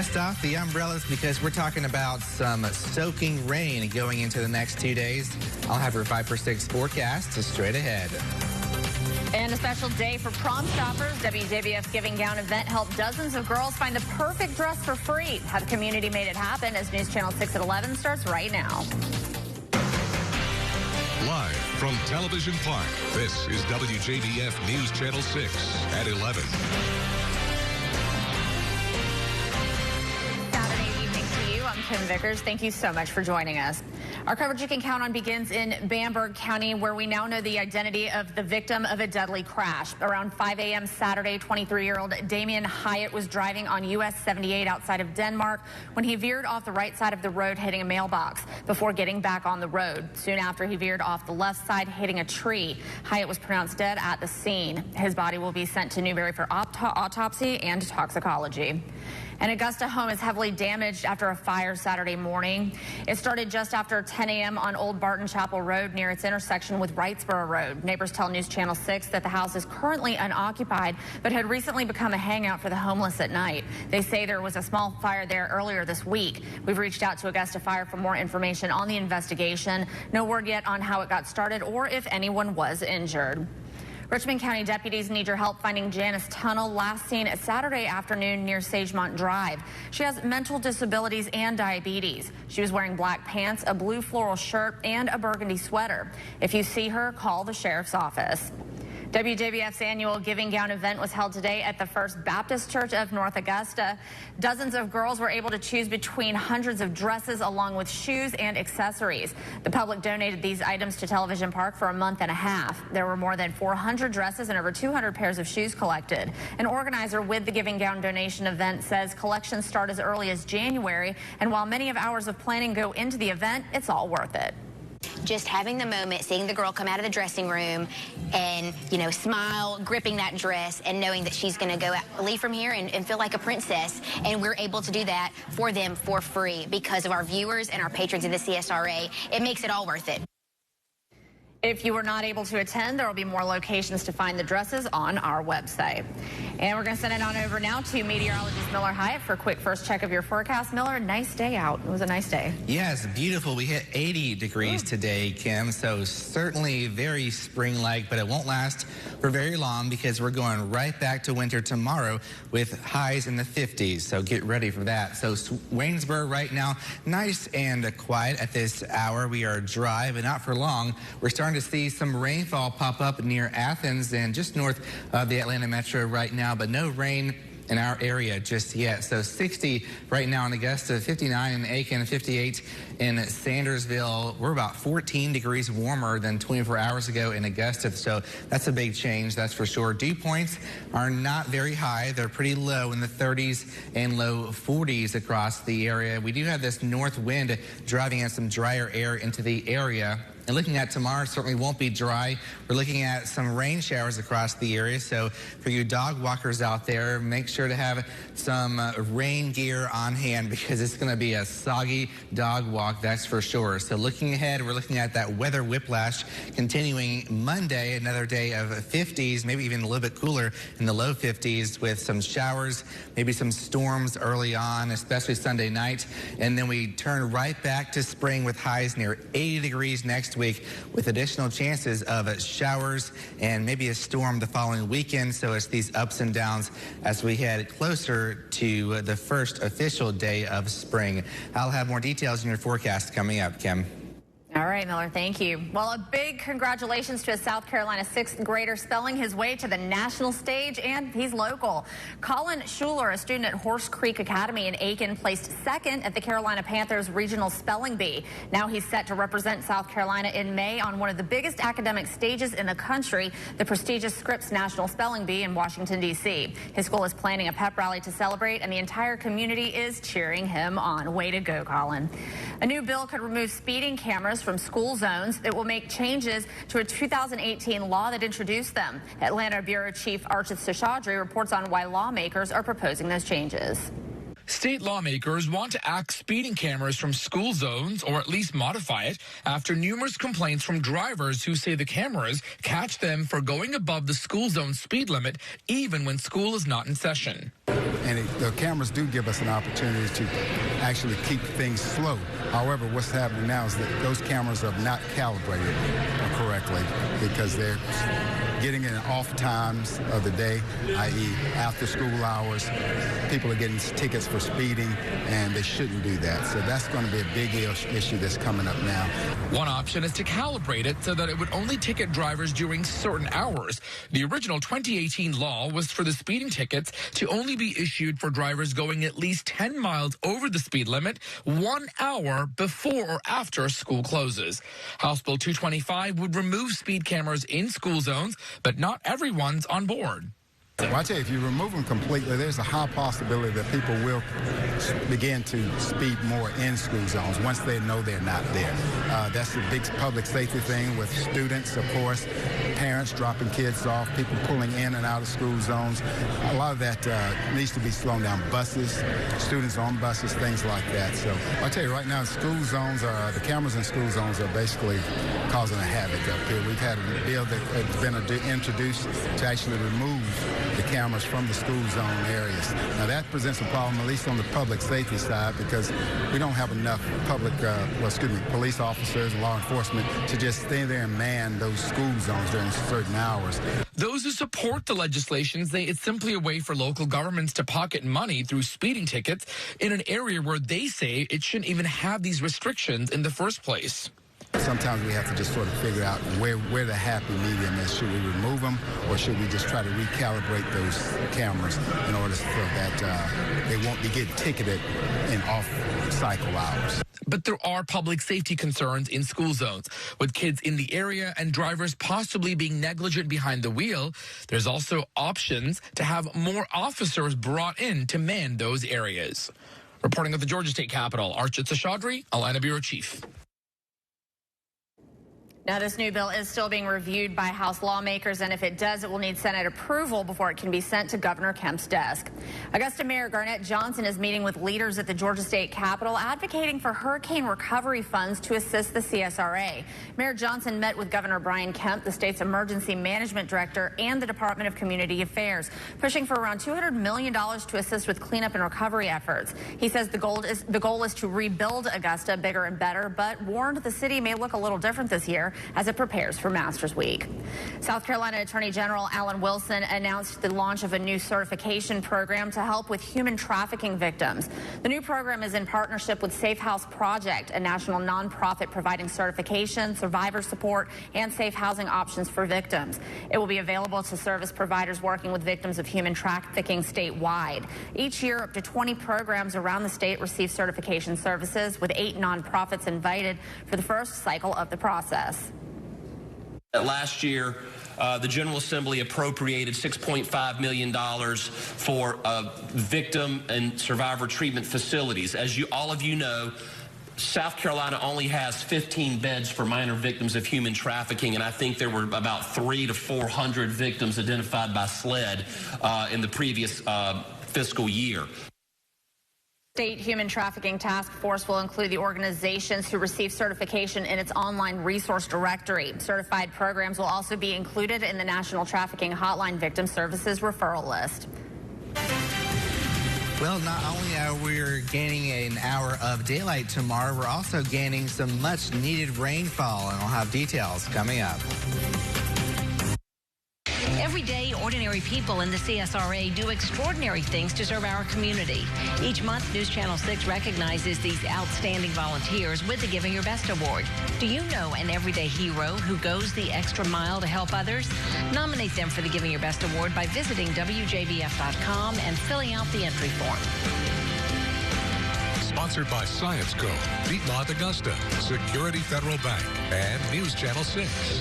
Dust off the umbrellas because we're talking about some soaking rain going into the next 2 days. I'll have your 5 for 6 forecast straight ahead. And a special day for prom shoppers. WJBF's Giving Gown event helped dozens of girls find the perfect dress for free. How the community made it happen as News Channel 6 at 11 starts right now. Live from Television Park, this is WJBF News Channel 6 at 11. Saturday evening to you. I'm Kim Vickers. Thank you so much for joining us. Our coverage you can count on begins in Bamberg County, where we now know the identity of the victim of a deadly crash. Around 5 a.m. Saturday, 23-year-old Damian Hyatt was driving on US 78 outside of Denmark when he veered off the right side of the road, hitting a mailbox before getting back on the road. Soon after, he veered off the left side, hitting a tree. Hyatt was pronounced dead at the scene. His body will be sent to Newberry for autopsy and toxicology. An Augusta home is heavily damaged after a fire Saturday morning. It started just after 10 a.m. on Old Barton Chapel Road near its intersection with Wrightsboro Road. Neighbors tell News Channel 6 that the house is currently unoccupied, but had recently become a hangout for the homeless at night. They say there was a small fire there earlier this week. We've reached out to Augusta Fire for more information on the investigation. No word yet on how it got started or if anyone was injured. Richmond County deputies need your help finding Janice Tunnel, last seen Saturday afternoon near Sagemont Drive. She has mental disabilities and diabetes. She was wearing black pants, a blue floral shirt, and a burgundy sweater. If you see her, call the sheriff's office. WJBF's annual Giving Gown event was held today at the First Baptist Church of North Augusta. Dozens of girls were able to choose between hundreds of dresses along with shoes and accessories. The public donated these items to Television Park for a month and a half. There were more than 400 dresses and over 200 pairs of shoes collected. An organizer with the Giving Gown donation event says collections start as early as January, and while many hours of planning go into the event, it's all worth it. Just having the moment, seeing the girl come out of the dressing room and, smile, gripping that dress and knowing that she's going to go out, leave from here and feel like a princess. And we're able to do that for them for free because of our viewers and our patrons of the CSRA. It makes it all worth it. If you were not able to attend, there will be more locations to find the dresses on our website. And we're going to send it on over now to meteorologist Miller Hyatt for a quick first check of your forecast. Miller, nice day out. It was a nice day. Yes, beautiful. We hit 80 degrees today, Kim, so certainly very spring-like, but it won't last for very long because we're going right back to winter tomorrow with highs in the 50s, so get ready for that. So Waynesboro right now, nice and quiet at this hour. We are dry, but not for long. We're starting to see some rainfall pop up near Athens and just north of the Atlanta metro right now, but no rain in our area just yet. So 60 right now in Augusta, 59 in Aiken, 58 in Sandersville. We're about 14 degrees warmer than 24 hours ago in Augusta, so that's a big change, that's for sure. Dew points are not very high. They're pretty low in the 30s and low 40s across the area. We do have this north wind driving in some drier air into the area. And looking at tomorrow, certainly won't be dry. We're looking at some rain showers across the area. So for you dog walkers out there, make sure to have some rain gear on hand because it's going to be a soggy dog walk, that's for sure. So looking ahead, we're looking at that weather whiplash continuing Monday, another day of 50s, maybe even a little bit cooler in the low 50s with some showers, maybe some storms early on, especially Sunday night. And then we turn right back to spring with highs near 80 degrees next week with additional chances of showers and maybe a storm the following weekend. So it's these ups and downs as we head closer to the first official day of spring. I'll have more details in your forecast coming up, Kim. All right, Miller, thank you. Well, a big congratulations to a South Carolina 6th grader spelling his way to the national stage, and he's local. Colin Schuler, a student at Horse Creek Academy in Aiken, placed second at the Carolina Panthers Regional Spelling Bee. Now he's set to represent South Carolina in May on one of the biggest academic stages in the country, the prestigious Scripps National Spelling Bee in Washington, D.C. His school is planning a pep rally to celebrate, and the entire community is cheering him on. Way to go, Colin. A new bill could remove speeding cameras from school zones. It will make changes to a 2018 law that introduced them. Atlanta Bureau Chief Archit Seshadri reports on why lawmakers are proposing those changes. State lawmakers want to axe speeding cameras from school zones, or at least modify it, after numerous complaints from drivers who say the cameras catch them for going above the school zone speed limit, even when school is not in session. And the cameras do give us an opportunity to actually keep things slow. However, what's happening now is that those cameras are not calibrated correctly because they're getting in off times of the day, i.e. after school hours. People are getting tickets for speeding, and they shouldn't do that. So that's going to be a big issue that's coming up now. One option is to calibrate it so that it would only ticket drivers during certain hours. The original 2018 law was for the speeding tickets to only be issued for drivers going at least 10 miles over the speed limit 1 hour before or after school closes. House Bill 225 would remove speed cameras in school zones, but not everyone's on board. Well, I tell you, if you remove them completely, there's a high possibility that people will begin to speed more in school zones once they know they're not there. That's a big public safety thing with students, of course, parents dropping kids off, people pulling in and out of school zones. A lot of that needs to be slowed down. Buses, students on buses, things like that. So I tell you, right now, the cameras in school zones are basically causing a havoc up here. We've had a bill that has been introduced to actually remove the cameras from the school zone areas. Now that presents a problem, at least on the public safety side, because we don't have enough police officers and law enforcement to just stay there and man those school zones during certain hours. Those who support the legislation say it's simply a way for local governments to pocket money through speeding tickets in an area where they say it shouldn't even have these restrictions in the first place. Sometimes we have to just sort of figure out where the happy medium is. Should we remove them, or should we just try to recalibrate those cameras in order so that they won't be getting ticketed in off-cycle hours? But there are public safety concerns in school zones. With kids in the area and drivers possibly being negligent behind the wheel, there's also options to have more officers brought in to man those areas. Reporting at the Georgia State Capitol, Archit Seshadri, Atlanta Bureau Chief. Now, this new bill is still being reviewed by House lawmakers, and if it does, it will need Senate approval before it can be sent to Governor Kemp's desk. Augusta Mayor Garnett Johnson is meeting with leaders at the Georgia State Capitol, advocating for hurricane recovery funds to assist the CSRA. Mayor Johnson met with Governor Brian Kemp, the state's emergency management director, and the Department of Community Affairs, pushing for around $200 million to assist with cleanup and recovery efforts. He says the goal is to rebuild Augusta bigger and better, but warned the city may look a little different this year as it prepares for Masters Week. South Carolina Attorney General Alan Wilson announced the launch of a new certification program to help with human trafficking victims. The new program is in partnership with Safe House Project, a national nonprofit providing certification, survivor support, and safe housing options for victims. It will be available to service providers working with victims of human trafficking statewide. Each year, up to 20 programs around the state receive certification services, with 8 nonprofits invited for the first cycle of the process. Last year, the General Assembly appropriated $6.5 million for victim and survivor treatment facilities. As all of you know, South Carolina only has 15 beds for minor victims of human trafficking, and I think there were about 300 to 400 victims identified by SLED in the previous fiscal year. State Human Trafficking Task Force will include the organizations who receive certification in its online resource directory. Certified programs will also be included in the National Trafficking Hotline Victim Services referral list. Well, not only are we gaining an hour of daylight tomorrow, we're also gaining some much needed rainfall, and I'll have details coming up. Every day, ordinary people in the CSRA do extraordinary things to serve our community. Each month, News Channel 6 recognizes these outstanding volunteers with the Giving Your Best Award. Do you know an everyday hero who goes the extra mile to help others? Nominate them for the Giving Your Best Award by visiting WJBF.com and filling out the entry form. Sponsored by Science Co., Piedmont Augusta, Security Federal Bank, and News Channel 6.